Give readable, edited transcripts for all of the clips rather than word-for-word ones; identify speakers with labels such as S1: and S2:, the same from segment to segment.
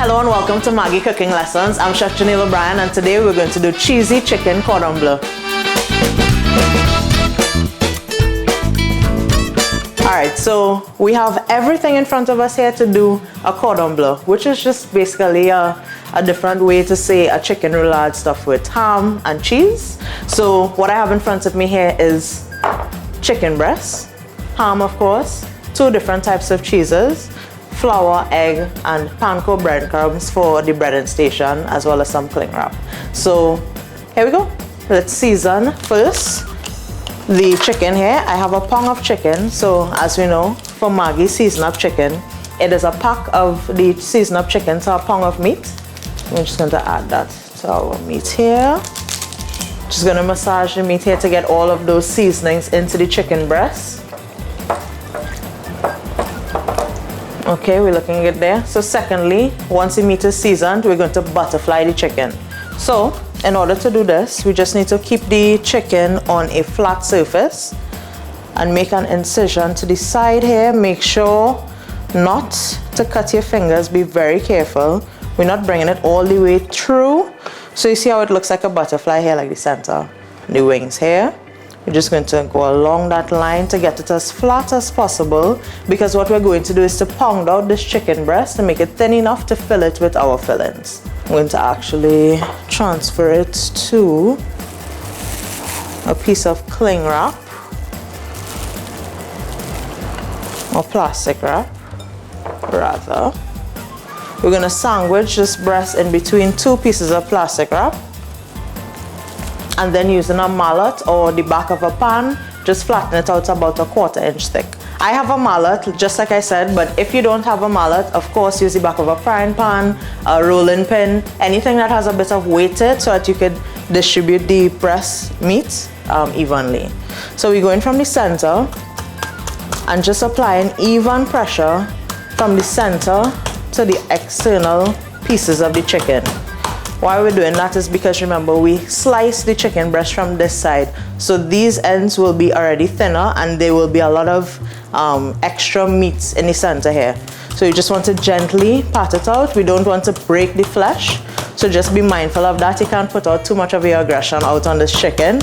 S1: Hello and welcome to Maggie Cooking Lessons. I'm Chef Janille and today we're going to do cheesy chicken cordon bleu. Alright, so we have everything in front of us here to do a cordon bleu, which is just basically a different way to say a chicken roulade stuffed with ham and cheese. So what I have in front of me here is chicken breast, ham of course, two different types of cheeses, flour, egg, and panko breadcrumbs for the breading station, as well as some cling wrap. So here we go. Let's season first the chicken here. I have a pound of chicken. So as we know, for Maggi season up chicken, it is a pack of the season up chicken to a pound of meat. I'm just going to add that to our meat here. Just going to massage the meat here to get all of those seasonings into the chicken breast. Okay, we're looking good there. So secondly, once the meat is seasoned, we're going to butterfly the chicken. So in order to do this, we just need to keep the chicken on a flat surface and make an incision to the side here. Make sure not to cut your fingers. Be very careful. We're not bringing it all the way through. So you see how it looks like a butterfly here, like the center, the wings here. We're just going to go along that line to get it as flat as possible, because what we're going to do is to pound out this chicken breast to make it thin enough to fill it with our fillings. I'm going to actually transfer it to a piece of cling wrap or plastic wrap rather. We're going to sandwich this breast in between two pieces of plastic wrap, and then using a mallet or the back of a pan, just flatten it out about a 1/4 inch thick. I have a mallet, just like I said, but if you don't have a mallet, of course use the back of a frying pan, a rolling pin, anything that has a bit of weight to it so that you could distribute the breast meat evenly. So we're going from the center and just applying even pressure from the center to the external pieces of the chicken. Why we're doing that is because, remember, we slice the chicken breast from this side, so these ends will be already thinner and there will be a lot of extra meats in the center here. So you just want to gently pat it out. We don't want to break the flesh, so just be mindful of that. You can't put out too much of your aggression out on this chicken.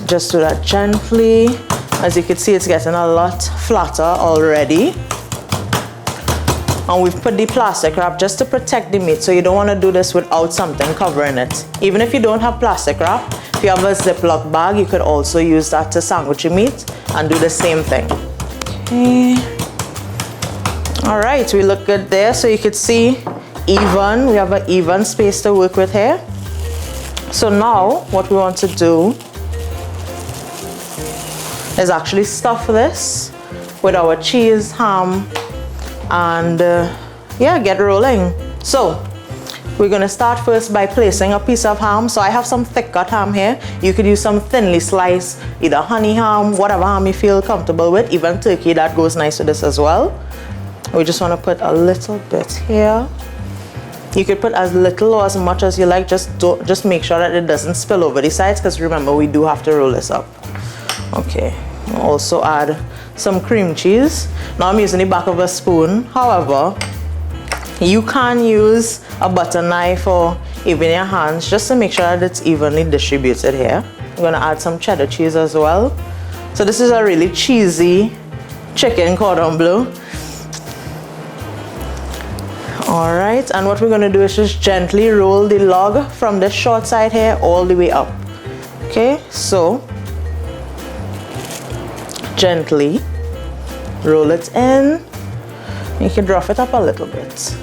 S1: Just do that gently. As you can see, it's getting a lot flatter already. And we've put the plastic wrap just to protect the meat, so you don't want to do this without something covering it. Even if you don't have plastic wrap, if you have a Ziploc bag, you could also use that to sandwich your meat and do the same thing. Okay. All right, we look good there. So you could see even, we have an even space to work with here. So now what we want to do is actually stuff this with our cheese, ham, and yeah, get rolling. So we're gonna start first by placing a piece of ham. So I have some thick cut ham here. You could use some thinly sliced, either honey ham, whatever ham you feel comfortable with, even turkey, that goes nice with this as well. We just want to put a little bit here. You could put as little or as much as you like. Just make sure that it doesn't spill over the sides, because remember, we do have to roll this up. Okay, we'll also add some cream cheese. Now I'm using the back of a spoon. However, you can use a butter knife or even your hands, just to make sure that it's evenly distributed here. I'm gonna add some cheddar cheese as well. So this is a really cheesy chicken cordon bleu. All right, and what we're gonna do is just gently roll the log from this short side here all the way up. Okay, so gently roll it in. You can rough it up a little bit.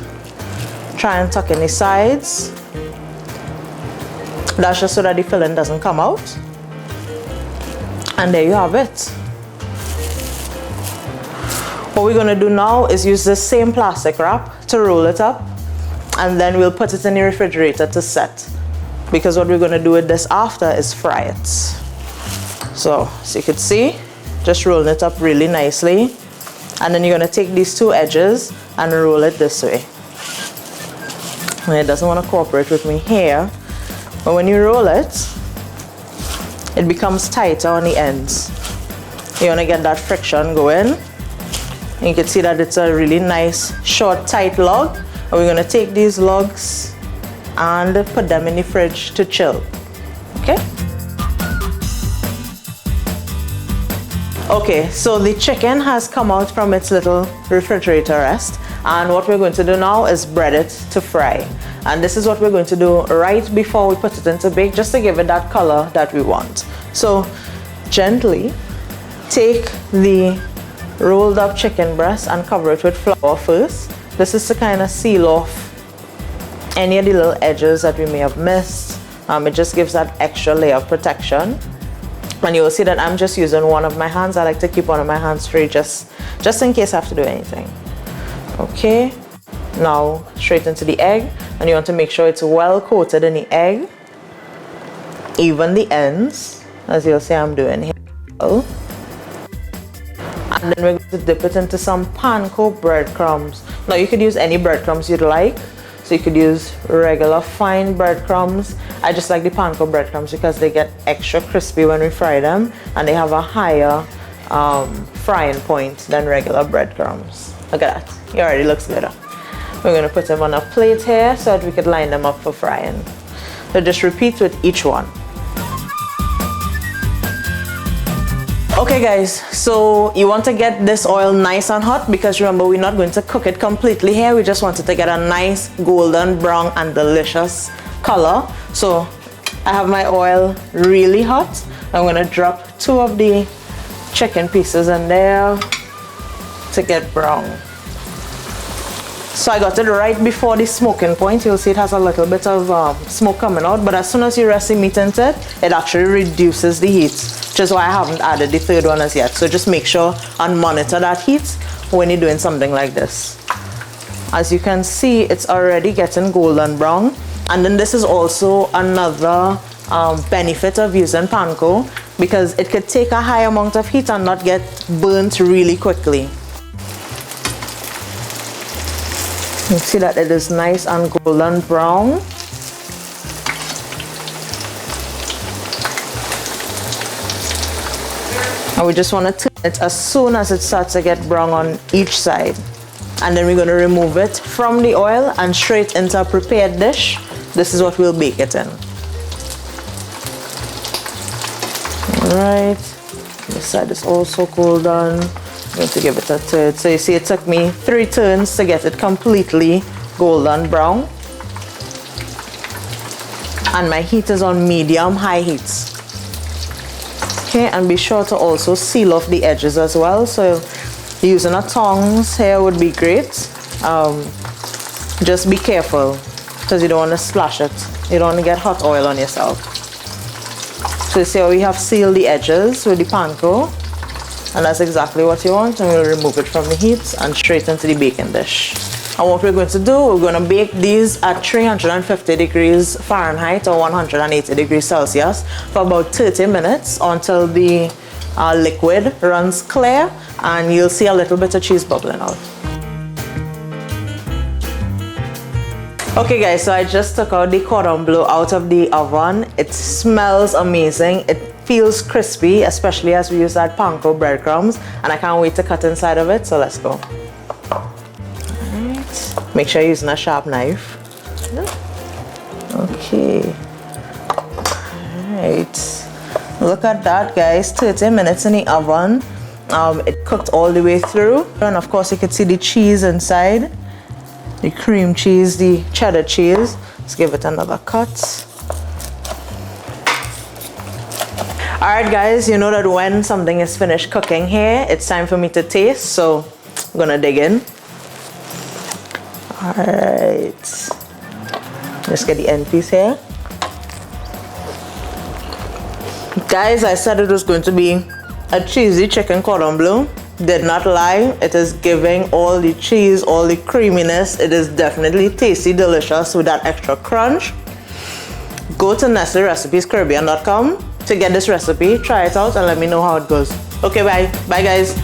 S1: Try and tuck in the sides. That's just so that the filling doesn't come out. And there you have it. What we're going to do now is use the same plastic wrap to roll it up, and then we'll put it in the refrigerator to set, because what we're going to do with this after is fry it. So as you can see, just rolling it up really nicely. And then you're going to take these two edges and roll it this way. And it doesn't want to cooperate with me here, but when you roll it, it becomes tighter on the ends. You want to get that friction going. And you can see that it's a really nice, short, tight log. And we're gonna take these logs and put them in the fridge to chill. Okay? Okay, so the chicken has come out from its little refrigerator rest, and what we're going to do now is bread it to fry. And this is what we're going to do right before we put it into bake, just to give it that color that we want. So gently take the rolled up chicken breast and cover it with flour first. This is to kind of seal off any of the little edges that we may have missed. It just gives that extra layer of protection. And you will see that I'm just using one of my hands. I like to keep one of my hands free just in case I have to do anything. Okay, now straight into the egg, and you want to make sure it's well coated in the egg, even the ends, as you'll see I'm doing here. And then we're going to dip it into some panko breadcrumbs. Now you could use any breadcrumbs you'd like. So you could use regular fine breadcrumbs. I just like the panko breadcrumbs because they get extra crispy when we fry them, and they have a higher frying point than regular breadcrumbs. Look at that, it already looks good. We're gonna put them on a plate here so that we could line them up for frying. So just repeat with each one. Okay guys, so you want to get this oil nice and hot, because remember, we're not going to cook it completely here. We just wanted to get a nice golden brown and delicious color. So I have my oil really hot. I'm going to drop 2 of the chicken pieces in there to get brown. So I got it right before the smoking point. You'll see it has a little bit of smoke coming out, but as soon as you rest the meat into it, it actually reduces the heat, which is why I haven't added the third one as yet. So just make sure and monitor that heat when you're doing something like this. As you can see, it's already getting golden brown. And then this is also another benefit of using panko, because it could take a high amount of heat and not get burnt really quickly. You see that it is nice and golden brown. And we just want to turn it as soon as it starts to get brown on each side. And then we're going to remove it from the oil and straight into a prepared dish. This is what we'll bake it in. Alright, this side is also golden. I'm going to give it a turn. So you see, it took me 3 turns to get it completely golden brown. And my heat is on medium-high heats. Okay, and be sure to also seal off the edges as well. So using a tongs here would be great. Just be careful, because you don't want to splash it. You don't want to get hot oil on yourself. So you see how we have sealed the edges with the panko. And that's exactly what you want, and we'll remove it from the heat and straight into the baking dish. And what we're going to do, we're going to bake these at 350 degrees Fahrenheit or 180 degrees Celsius for about 30 minutes until the liquid runs clear, and you'll see a little bit of cheese bubbling out. Okay guys, so I just took out the cordon bleu out of the oven. It smells amazing. It feels crispy, especially as we use that panko breadcrumbs, and I can't wait to cut inside of it, so let's go. Alright, make sure you're using a sharp knife. Okay. Alright, look at that guys, 30 minutes in the oven. It cooked all the way through, and of course you can see the cheese inside, the cream cheese, the cheddar cheese. Let's give it another cut. Alright guys, you know that when something is finished cooking here, it's time for me to taste, so I'm gonna dig in. Alright, let's get the end piece here. Guys, I said it was going to be a cheesy chicken cordon bleu. Did not lie, it is giving all the cheese, all the creaminess. It is definitely tasty, delicious with that extra crunch. Go to NestleRecipesCaribbean.com to get this recipe. Try it out and let me know how it goes. Okay, bye. Bye guys.